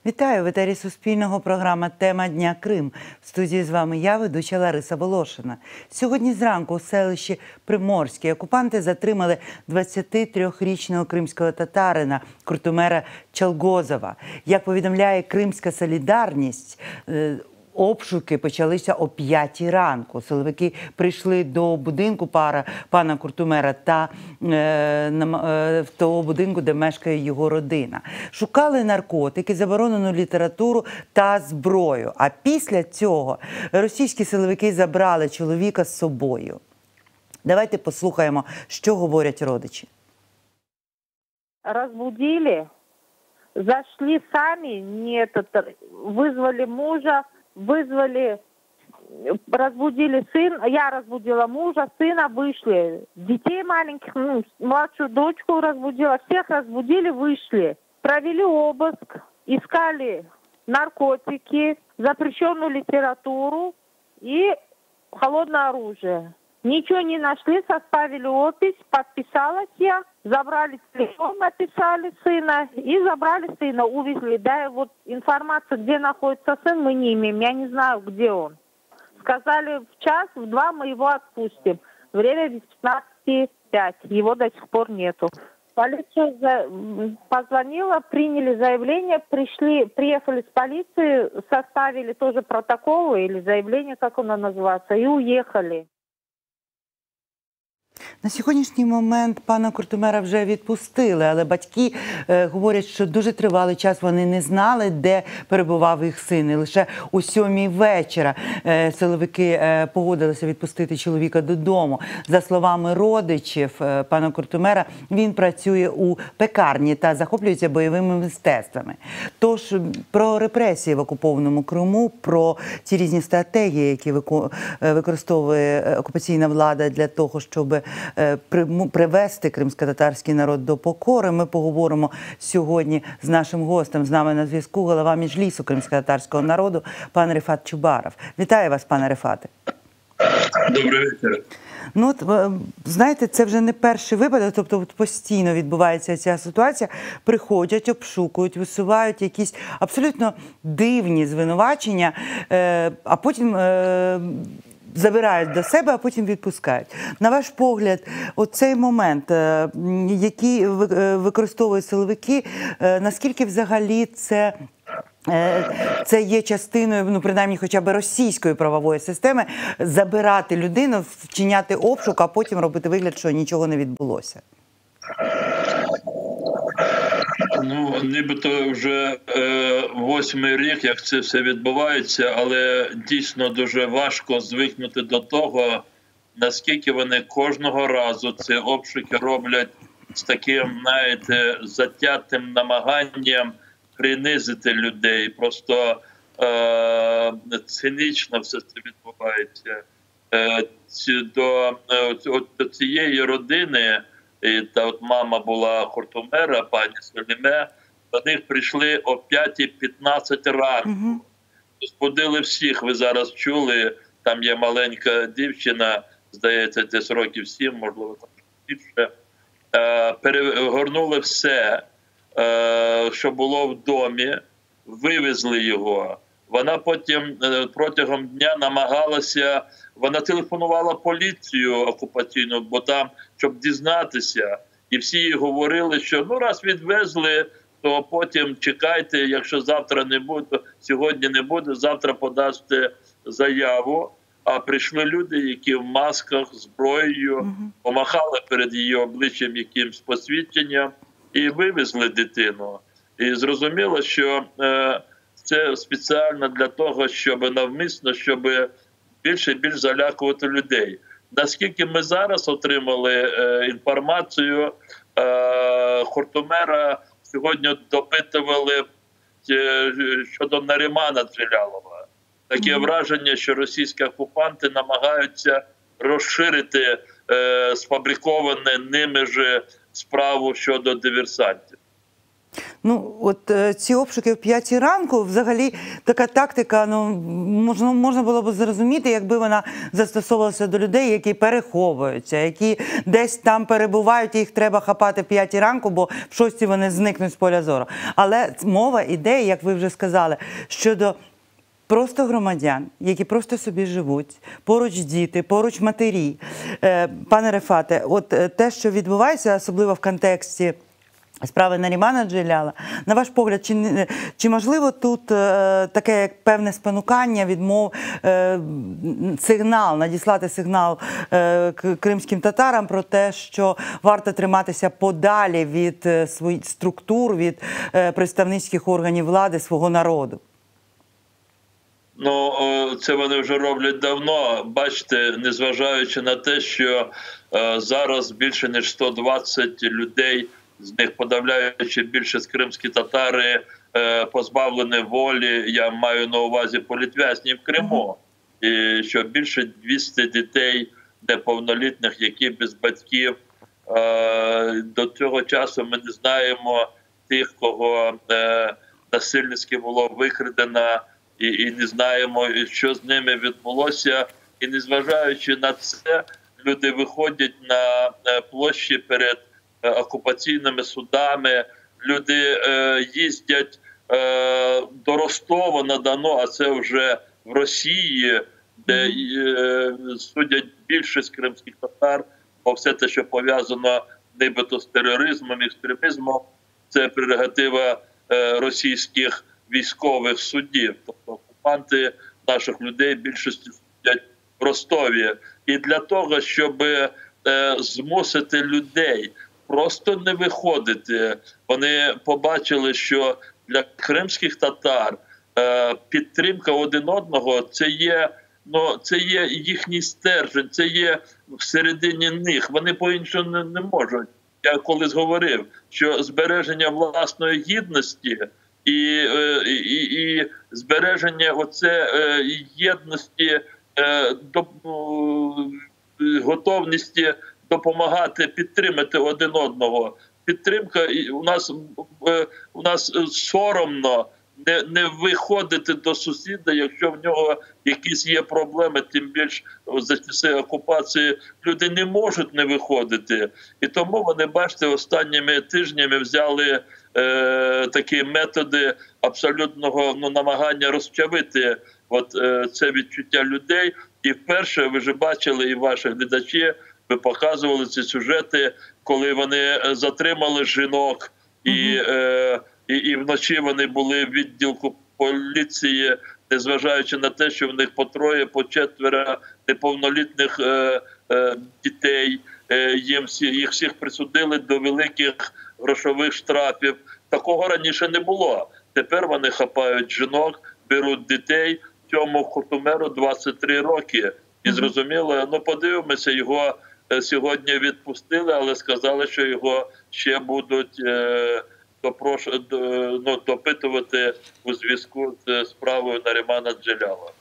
Вітаю! В етері Суспільного програма «Тема дня Крим». В студії з вами я, ведуча Лариса Волошина. Сьогодні зранку у селищі Приморське окупанти затримали 23-річного кримського татарина Куртумера Чалгозова. Як повідомляє Кримська Солідарність, обшуки почалися о 5-й ранку. Силовики прийшли до будинку пана Куртумера та в того будинку, де мешкає його родина. Шукали наркотики, заборонену літературу та зброю. А після цього російські силовики забрали чоловіка з собою. Давайте послухаємо, що говорять родичі. Разбудили, зашли сами, вызвали мужа, разбудили сына, я разбудила мужа, сына, вышли. Детей маленьких, младшую дочку разбудила, всех разбудили, вышли. Провели обыск, искали наркотики, запрещенную литературу и холодное оружие. Ничего не нашли, составили опись, подписалась я, забрали телефон, написали сына и забрали сына, увезли. Да, вот информацию, где находится сын, мы не имеем, я не знаю, где он. Сказали, в час, в два мы его отпустим. Время 15:05, его до сих пор нету. Полиция позвонила, приняли заявление, приехали с полиции, составили тоже протокол или заявление, как оно называется, и уехали. На сьогоднішній момент пана Куртумера вже відпустили, але батьки говорять, що дуже тривалий час вони не знали, де перебував їх син. І лише о 7-й вечора силовики погодилися відпустити чоловіка додому. За словами родичів пана Куртумера, він працює у пекарні та захоплюється бойовими мистецтвами. Тож про репресії в окупованому Криму, про ті різні стратегії, які використовує окупаційна влада для того, щоб привести кримськотатарський народ до покори. Ми поговоримо сьогодні з нашим гостем. З нами на зв'язку голова Меджлісу кримськотатарського народу пан Рефат Чубаров. Вітаю вас, пане Рефате. Добрий вечір. Ну, от, знаєте, це вже не перший випадок, тобто постійно відбувається ця ситуація. Приходять, обшукують, висувають якісь абсолютно дивні звинувачення, а потім забирають до себе, а потім відпускають. На ваш погляд, оцей момент, який використовують силовики, наскільки взагалі це є частиною, ну, принаймні, хоча б російської правової системи, забирати людину, вчиняти обшук, а потім робити вигляд, що нічого не відбулося? Ну, нібито вже 8-й рік, як це все відбувається, але дійсно дуже важко звикнути до того, наскільки вони кожного разу ці обшуки роблять з таким, знаєте, затятим намаганням принизити людей. Просто цинічно все це відбувається. До цієї родини, та от мама була Куртумера, пані Селіме, до них прийшли о 5:15 ранку. Збудили всіх, ви зараз чули, там є маленька дівчина, здається, десь років 7, можливо, більше. Перегорнули все, що було в домі, вивезли його. Вона потім протягом дня намагалася, вона телефонувала поліцію окупаційну, бо там, щоб дізнатися. І всі їй говорили, що ну раз відвезли, то потім чекайте, якщо завтра не буде, сьогодні не буде, завтра подасте заяву. А прийшли люди, які в масках, зброєю, помахали перед її обличчям якимсь посвідченням і вивезли дитину. І зрозуміло, що це спеціально для того, щоб навмисно, щоб більше і більше залякувати людей. Наскільки ми зараз отримали інформацію, Куртумера сьогодні допитували щодо Нарімана Джелялова. Таке враження, що російські окупанти намагаються розширити сфабриковане ними ж справу щодо диверсантів. Ну, от ці обшуки в 5 ранку, взагалі, така тактика, ну, можна було б зрозуміти, якби вона застосовувалася до людей, які переховуються, які десь там перебувають, і їх треба хапати в 5 ранку, бо в 6 вони зникнуть з поля зору. Але мова іде, як ви вже сказали, щодо просто громадян, які просто собі живуть, поруч діти, поруч матері. Пане Рефате, от те, що відбувається, особливо в контексті справи Нарімана Джеляла, на ваш погляд, чи можливо тут таке як певне спонукання, сигнал, надіслати сигнал кримським татарам про те, що варто триматися подалі від своїх структур, від представницьких органів влади свого народу? Ну, це вони вже роблять давно. Бачите, незважаючи на те, що зараз більше ніж 120 людей, з них подавляючи більшість кримські татари, позбавлені волі, я маю на увазі політв'язнів в Криму, і що більше 200 дітей неповнолітніх, які без батьків. До цього часу ми не знаємо тих, кого насильницьки було викрадено, і не знаємо, що з ними відбулося. І незважаючи на це, люди виходять на площі перед окупаційними судами, люди їздять до Ростова-на-Дону, а це вже в Росії, де судять більшість кримських татар, бо все те, що пов'язано нібито з тероризмом, екстремізмом, це прерогатива російських військових судів. Тобто окупанти наших людей більшості судять в Ростові. І для того, щоб змусити людей просто не виходити, вони побачили, що для кримських татар підтримка один одного – це є їхній стержень, це є всередині них. Вони по-іншому не можуть. Я колись говорив, що збереження власної гідності і збереження єдності, готовності допомагати, підтримати один одного. Підтримка, у нас соромно не виходити до сусіда, якщо в нього якісь є проблеми, тим більш за часи окупації люди не можуть не виходити. І тому вони, бачите, останніми тижнями взяли такі методи абсолютного намагання розчавити це відчуття людей. І вперше, ви ж бачили, і ваші глядачі, ви показували ці сюжети, коли вони затримали жінок, і вночі вони були в відділку поліції, незважаючи на те, що в них по троє, по четверо неповнолітніх дітей. Їх всіх присудили до великих грошових штрафів. Такого раніше не було. Тепер вони хапають жінок, беруть дітей. Цьому Куртумеру 23 роки. І зрозуміло, подивимося, його сьогодні відпустили, але сказали, що його ще будуть допитувати у зв'язку з справою Нарімана Джеляла.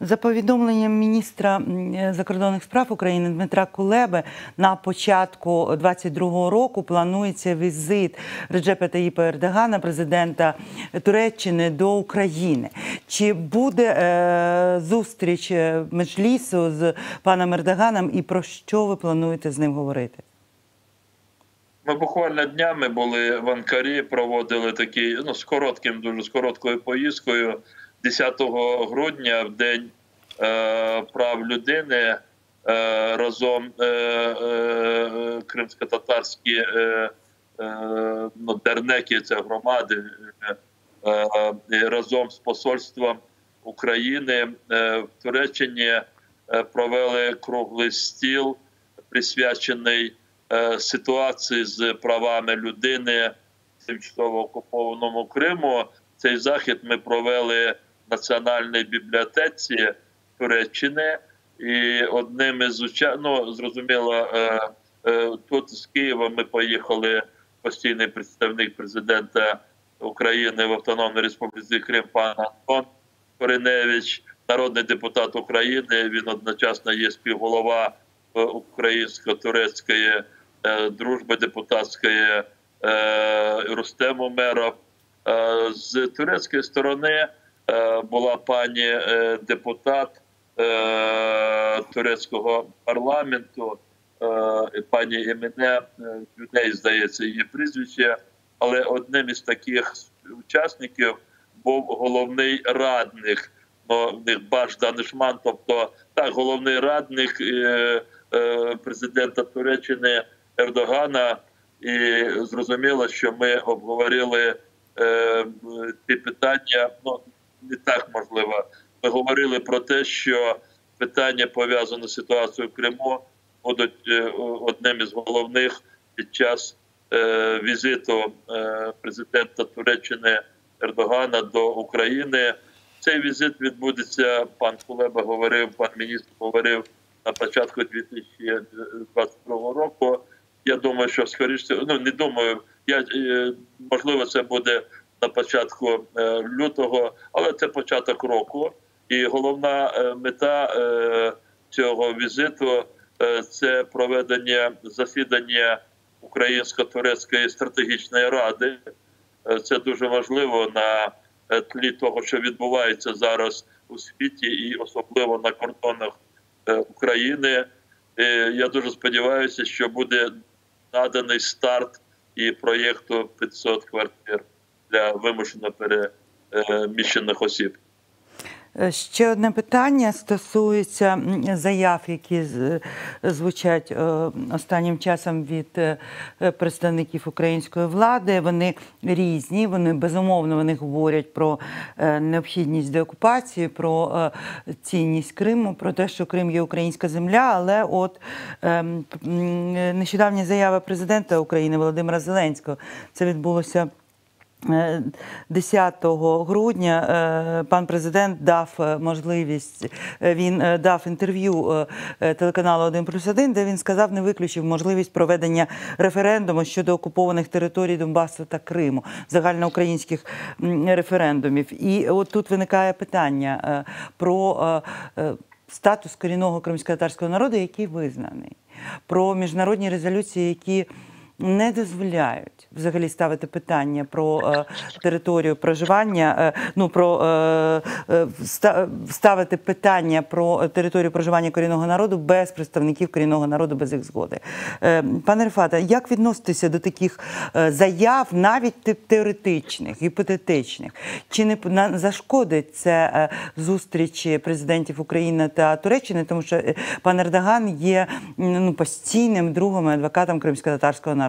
За повідомленням міністра закордонних справ України Дмитра Кулеби, на початку 2022 року планується візит Реджепа Таїпа Ердогана, президента Туреччини, до України. Чи буде зустріч Меджлісу з паном Ердоганом і про що ви плануєте з ним говорити? Ми буквально днями були в Анкарі, проводили такий, з короткою поїздкою, 10 грудня, в День прав людини, разом кримсько-татарські дернеки, це громади, разом з посольством України в Туреччині провели круглий стіл, присвячений ситуації з правами людини в тимчасово окупованому Криму. Цей захід ми провели в Національній бібліотеці Туреччини. І одним із зрозуміло, тут з Києва ми поїхали, постійний представник президента України в Автономній Республіці Крим пан Антон Кориневич, народний депутат України, він одночасно є співголова українсько-турецької дружби депутатської, Рустем Умеров. З турецької сторони була пані депутат турецького парламенту, пані Еміне, людей, здається, її прізвище, але одним із таких учасників був головний радник, в них Баш Данишман, тобто так, головний радник президента Туреччини Ердогана. І зрозуміло, що ми обговорили ті питання, ну, не так можливо. Ми говорили про те, що питання, пов'язане з ситуацією в Криму, будуть одним із головних під час візиту президента Туреччини Ердогана до України. Цей візит відбудеться, пан Кулеба говорив, пан міністр говорив, на початку 2022 року. Я думаю, що скоріше, ну не думаю, можливо, це буде на початку лютого, але це початок року. І головна мета цього візиту – це проведення засідання Українсько-турецької стратегічної ради. Це дуже важливо на тлі того, що відбувається зараз у світі і особливо на кордонах України. Я дуже сподіваюся, що буде наданий старт і проєкту 500 квартир для вимушено переміщених осіб. Ще одне питання стосується заяв, які звучать останнім часом від представників української влади. Вони різні, вони безумовно вони говорять про необхідність деокупації, про цінність Криму, про те, що Крим є українська земля, але от нещодавня заява президента України Володимира Зеленського, це відбулося 10 грудня. Пан президент дав можливість, він дав інтерв'ю телеканалу «1+1», де він сказав, не виключив можливість проведення референдуму щодо окупованих територій Донбасу та Криму, загальноукраїнських референдумів. І от тут виникає питання про статус корінного кримськотатарського народу, який визнаний, про міжнародні резолюції, які не дозволяють взагалі ставити питання про територію проживання, ну, про ставити питання про територію проживання корінного народу без представників корінного народу, без їх згоди. Пане Рефате, як відноситися до таких заяв, навіть теоретичних, гіпотетичних? Чи не зашкодить це зустрічі президентів України та Туреччини, тому що пан Ердоган є постійним другом і адвокатом кримськотатарського народу?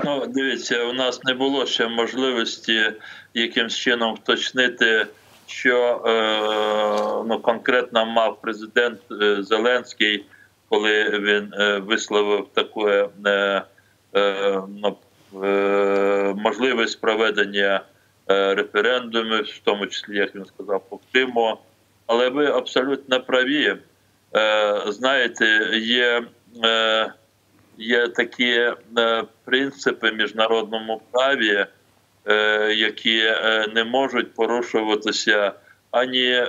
Ну, дивіться, у нас не було ще можливості якимсь чином вточнити, що конкретно мав президент Зеленський, коли він висловив таку можливість проведення референдумів, в тому числі, як він сказав, по Криму. Але ви абсолютно праві. Знаєте, є такі принципи в міжнародному праві, які не можуть порушуватися ані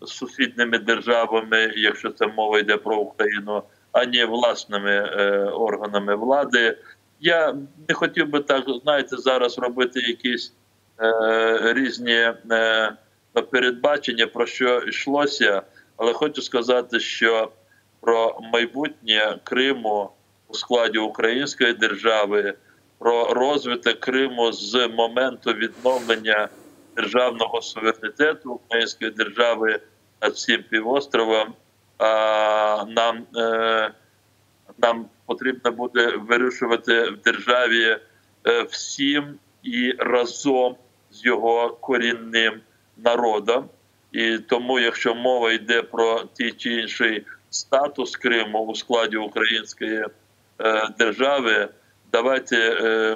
сусідніми державами, якщо це мова йде про Україну, ані власними органами влади. Я не хотів би так, знаєте, зараз робити якісь різні передбачення, про що йшлося, але хочу сказати, що про майбутнє Криму у складі української держави, про розвиток Криму з моменту відновлення державного суверенітету української держави над цим півостровом, нам потрібно буде вирішувати в державі всім і разом з його корінним народом. І тому, якщо мова йде про ті чи інший статус Криму у складі української держави, давайте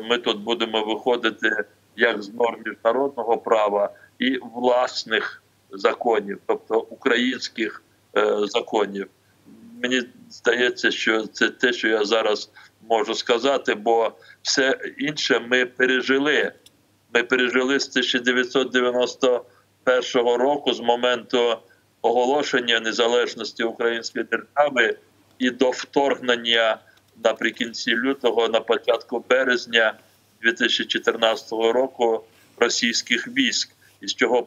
ми тут будемо виходити як з норм міжнародного права і власних законів, тобто українських законів. Мені здається, що це те, що я зараз можу сказати, бо все інше ми пережили. Ми пережили з 1991 року, з моменту оголошення незалежності української держави і до вторгнення наприкінці лютого, на початку березня 2014 року російських військ, із чого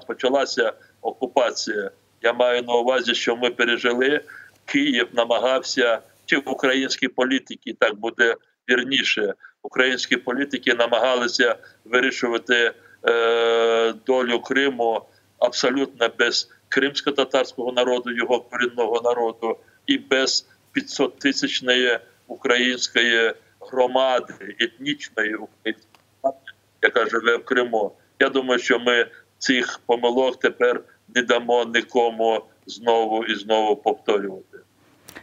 почалася окупація. Я маю на увазі, що ми пережили, Київ намагався, чи українські політики, так буде вірніше, українські політики намагалися вирішувати долю Криму абсолютно без кримсько-татарського народу, його корінного народу, і без 500-тисячної української громади, етнічної української громади, яка живе в Криму. Я думаю, що ми цих помилок тепер не дамо нікому знову і знову повторювати.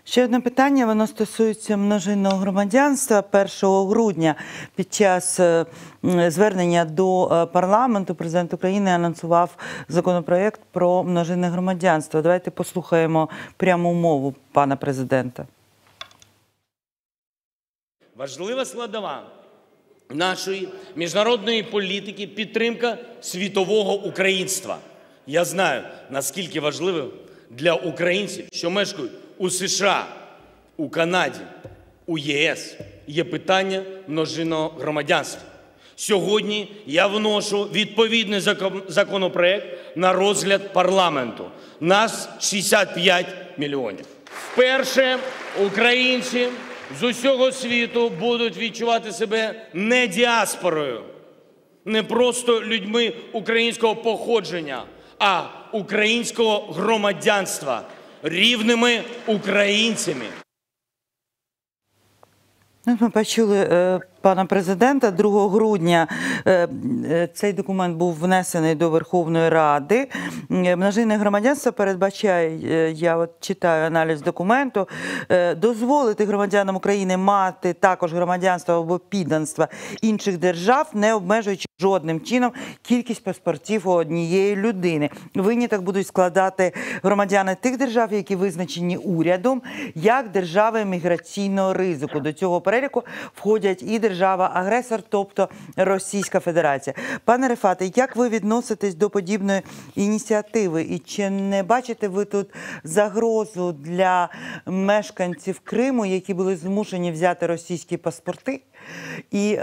Ще одне питання, воно стосується множинного громадянства. 1 грудня під час звернення до парламенту президент України анонсував законопроект про множинне громадянство. Давайте послухаємо пряму мову пана президента. Важлива складова нашої міжнародної політики – підтримка світового українства. Я знаю, наскільки важливим для українців, що мешкають у США, у Канаді, у ЄС, є питання множинного громадянства. Сьогодні я вношу відповідний законопроект на розгляд парламенту. Нас 65 мільйонів. Вперше українці з усього світу будуть відчувати себе не діаспорою, не просто людьми українського походження, а українського громадянства, рівними українцями. Ми почули пана президента. 2 грудня цей документ був внесений до Верховної Ради. Множинне громадянство передбачає, я от читаю аналіз документу, дозволити громадянам України мати також громадянство або підданство інших держав, не обмежуючи жодним чином кількість паспортів у однієї людини. Виняток будуть складати громадяни тих держав, які визначені урядом, як держави міграційного ризику. До цього переліку входять і держава-агресор, тобто Російська Федерація. Пане Рефате, як ви відноситесь до подібної ініціативи? І чи не бачите ви тут загрозу для мешканців Криму, які були змушені взяти російські паспорти? І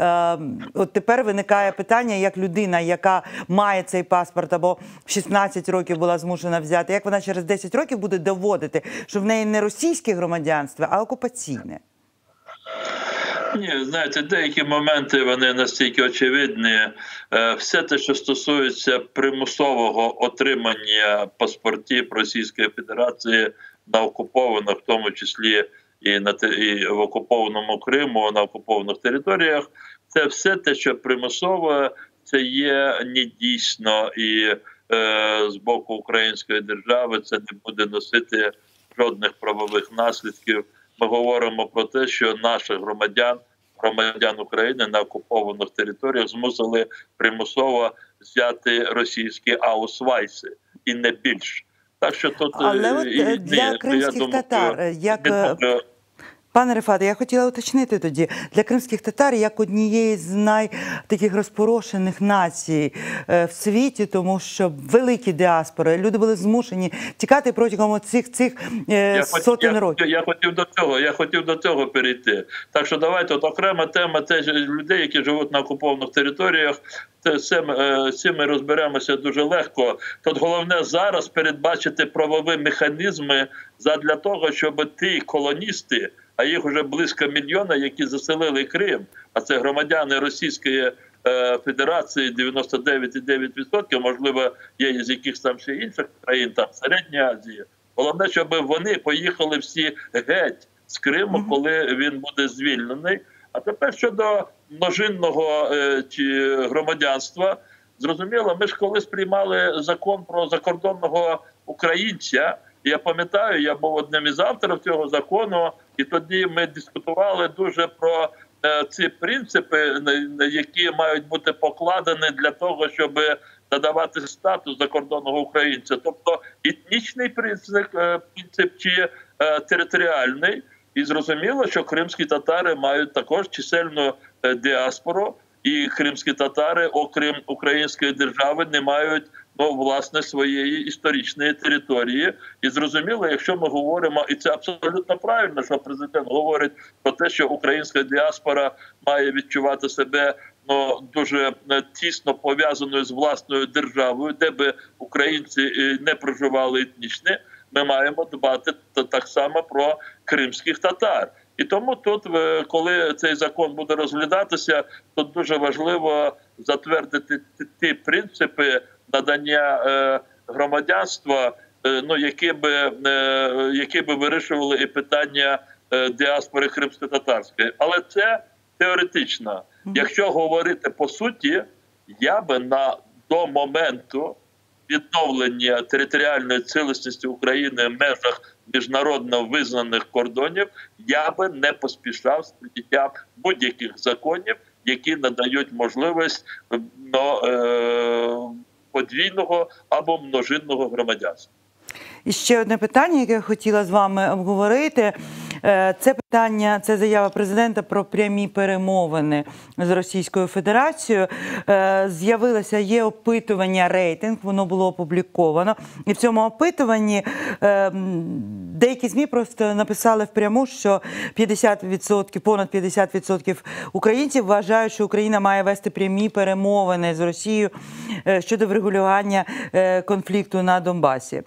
от тепер виникає питання, як людина, яка має цей паспорт або в 16 років була змушена взяти, як вона через 10 років буде доводити, що в неї не російське громадянство, а окупаційне? Ні, знаєте, деякі моменти, вони настільки очевидні. Все те, що стосується примусового отримання паспортів Російської Федерації на окупованих, в тому числі і в окупованому Криму, на окупованих територіях, це все те, що примусово, це є недійсно, і з боку української держави це не буде носити жодних правових наслідків. Ми говоримо про те, що наших громадян України на окупованих територіях змусили примусово взяти російські аусвайси, і не більше. Так що тут... Але от для кримських татар, Пане Рефате, я хотіла уточнити тоді, для кримських татар, як однієї з найтаких розпорошених націй в світі, тому що великі діаспори, люди були змушені тікати протягом цих сотень років. Я хотів до цього перейти. Так що давайте, от окрема тема теж людей, які живуть на окупованих територіях, з цим ми розберемося дуже легко. Тут головне зараз передбачити правові механізми задля того, щоб ті колоністи, а їх вже близько мільйона, які заселили Крим, а це громадяни Російської Федерації, 99,9%, можливо, є з якихось там ще інших країн, там Середньої Азії. Головне, щоб вони поїхали всі геть з Криму, коли він буде звільнений. А тепер щодо множинного громадянства, зрозуміло, ми ж колись приймали закон про закордонного українця. Я пам'ятаю, я був одним із авторів цього закону, і тоді ми дискутували дуже про ці принципи, які мають бути покладені для того, щоб надавати статус закордонного українця. Тобто етнічний принцип чи територіальний. І зрозуміло, що кримські татари мають також чисельну діаспору, і кримські татари, окрім української держави, не мають власне, своєї історичної території. І зрозуміло, якщо ми говоримо, і це абсолютно правильно, що президент говорить про те, що українська діаспора має відчувати себе дуже тісно пов'язаною з власною державою, де би українці не проживали етнічно, ми маємо дбати так само про кримських татар. І тому тут, коли цей закон буде розглядатися, тут дуже важливо затвердити ті принципи надання громадянства, які би вирішували і питання діаспори кримсько-татарської. Але це теоретично. Якщо говорити по суті, я би до моменту відновлення територіальної цілісності України в межах міжнародно визнаних кордонів, я би не поспішав з прийняттям будь-яких законів, які надають можливість подвійного або множинного громадянства. І ще одне питання, яке я хотіла з вами обговорити. Це питання, це заява президента про прямі перемовини з Російською Федерацією. З'явилося, є опитування «Рейтинг», воно було опубліковано. І в цьому опитуванні деякі ЗМІ просто написали впряму, що 50%, понад 50% українців вважають, що Україна має вести прямі перемовини з Росією щодо врегулювання конфлікту на Донбасі.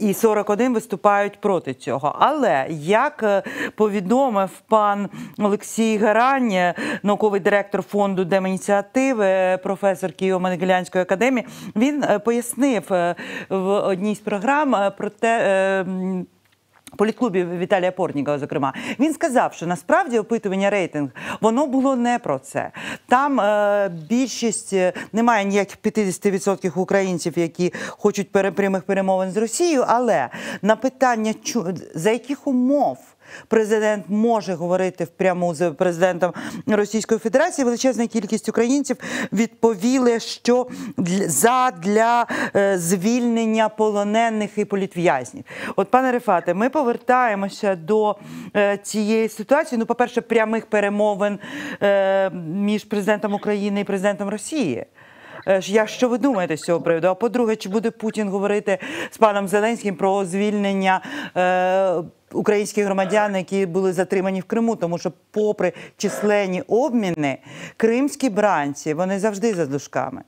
І 41 виступають проти цього. Але, як повідомив пан Олексій Гарань, науковий директор фонду Демініціативи, професор Києво-Могилянської академії, він пояснив в одній з програм про те, політклубі Віталія Портнікова, зокрема, він сказав, що насправді опитування «Рейтинг», воно було не про це. Там більшість, немає ніяких 50% українців, які хочуть прямих перемовин з Росією, але на питання, за яких умов президент може говорити впряму з президентом Російської Федерації, величезна кількість українців відповіли, що для звільнення полонених і політв'язнів. От, пане Рефате, ми повертаємося до цієї ситуації. Ну, по-перше, прямих перемовин між президентом України і президентом Росії. Що ви думаєте з цього приводу? А по-друге, чи буде Путін говорити з паном Зеленським про звільнення українських громадян, які були затримані в Криму? Тому що попри численні обміни, кримські бранці, вони завжди за дужками.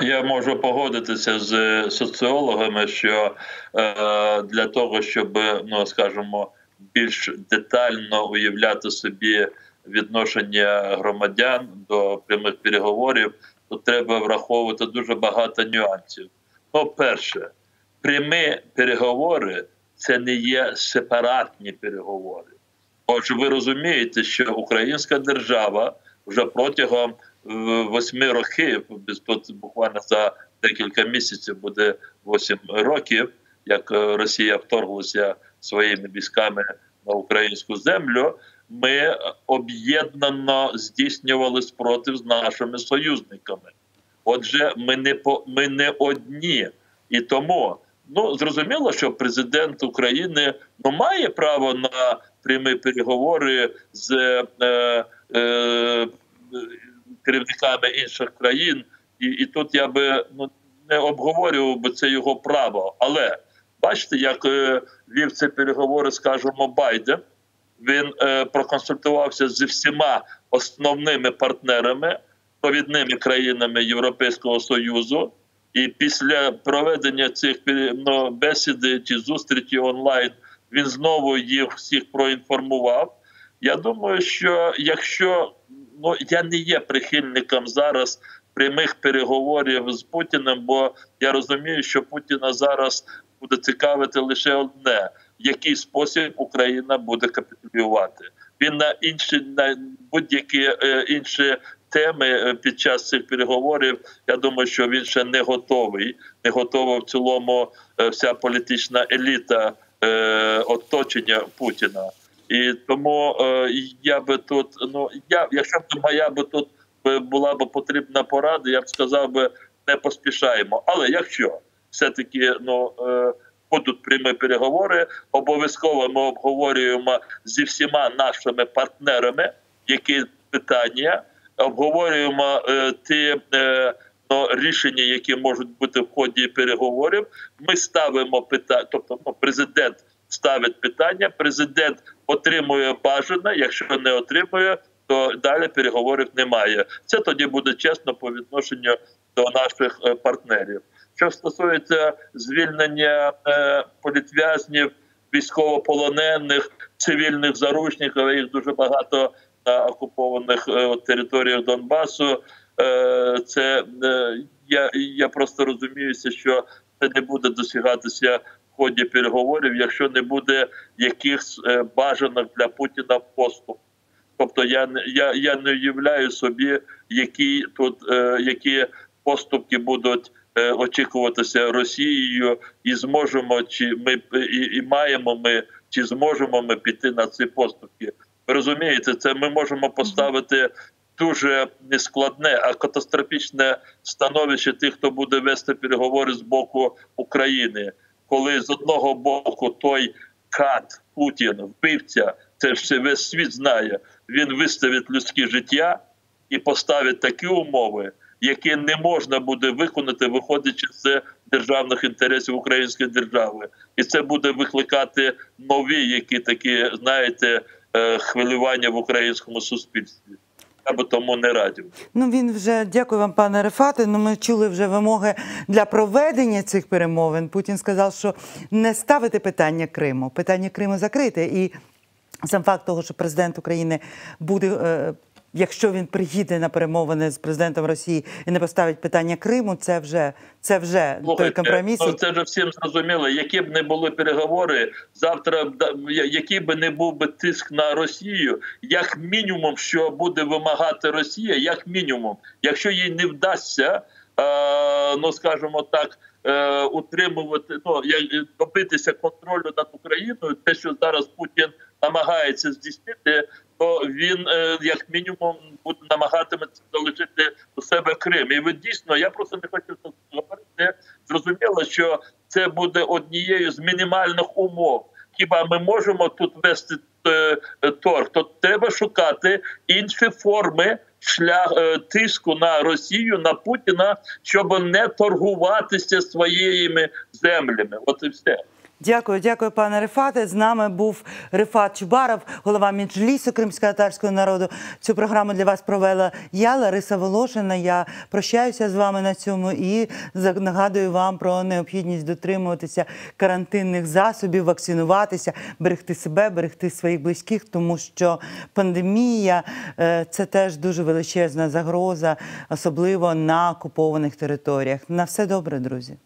Я можу погодитися з соціологами, що для того, щоб, скажімо, більш детально уявляти собі відношення громадян до прямих переговорів, то треба враховувати дуже багато нюансів. Перше, прямі переговори – це не є сепаратні переговори. Отже, ви розумієте, що українська держава вже протягом 8 років, тут буквально за декілька місяців буде 8 років, як Росія вторглася своїми військами на українську землю, ми об'єднано здійснювали спротив з нашими союзниками. Отже, ми не одні. І тому, зрозуміло, що президент України має право на прямі переговори з керівниками інших країн. І тут я би не обговорював би це його право. Але бачите, як вів ці переговори, скажімо, Байден. Він проконсультувався зі всіма основними партнерами, провідними країнами Європейського Союзу. І після проведення цих бесід чи зустрічі онлайн він знову їх всіх проінформував. Я думаю, що якщо я не є прихильником зараз прямих переговорів з Путіним, бо я розумію, що Путіна зараз буде цікавити лише одне – в який спосіб Україна буде капітулювати. Він на будь-які інші теми під час цих переговорів, я думаю, що він ще не готовий. Не готова в цілому вся політична еліта оточення Путіна. І тому я би тут, якщо б моя тут була б потрібна порада, я б сказав би, не поспішаємо. Але якщо все-таки, будуть прямі переговори, обов'язково ми обговорюємо зі всіма нашими партнерами, які питання, обговорюємо ті рішення, які можуть бути в ході переговорів. Ми ставимо питання, тобто президент ставить питання, президент отримує бажане, якщо не отримує, то далі переговорів немає. Це тоді буде чесно по відношенню до наших партнерів. Що стосується звільнення політв'язнів, військовополонених, цивільних заручників, їх дуже багато на окупованих територіях Донбасу, я просто розуміюся, що це не буде досягатися в ході переговорів, якщо не буде якихось бажаних для Путіна поступів. Тобто я не уявляю собі, які поступки будуть очікуватися Росією, і зможемо, чи зможемо ми піти на ці поступки. Ви розумієте, це ми можемо поставити дуже нескладне, а катастрофічне становище тих, хто буде вести переговори з боку України. Коли з одного боку той кат Путін, вбивця, це ж весь світ знає, він виставить людське життя і поставить такі умови, які не можна буде виконати, виходячи з державних інтересів української держави. І це буде викликати нові, такі, знаєте, хвилювання в українському суспільстві. Я би тому не радив. Він вже, дякую вам, пане Рефате, ми чули вже вимоги для проведення цих перемовин. Путін сказав, що не ставити питання Криму. Питання Криму закрите. І сам факт того, що президент України буде, якщо він приїде на перемовини з президентом Росії і не поставить питання Криму, це вже той компроміс. Це вже всім зрозуміло. Які б не були переговори, завтра, який би не був би тиск на Росію, як мінімум, що буде вимагати Росія, як мінімум, якщо їй не вдасться, скажімо так, утримувати, добитися контролю над Україною, те, що зараз Путін намагається здійснити, то він, як мінімум, буде намагатиметься залишити у себе Крим. І ви дійсно, я просто не хочу це говорити, зрозуміло, що це буде однією з мінімальних умов. Хіба ми можемо тут вести торг? То треба шукати інші форми тиску на Росію, на Путіна, щоб не торгуватися своїми землями. От і все. Дякую, пане Рефате. З нами був Рефат Чубаров, голова Меджлісу кримськотатарського народу. Цю програму для вас провела я, Лариса Волошина. Я прощаюся з вами на цьому і нагадую вам про необхідність дотримуватися карантинних засобів, вакцинуватися, берегти себе, берегти своїх близьких, тому що пандемія – це теж дуже величезна загроза, особливо на окупованих територіях. На все добре, друзі.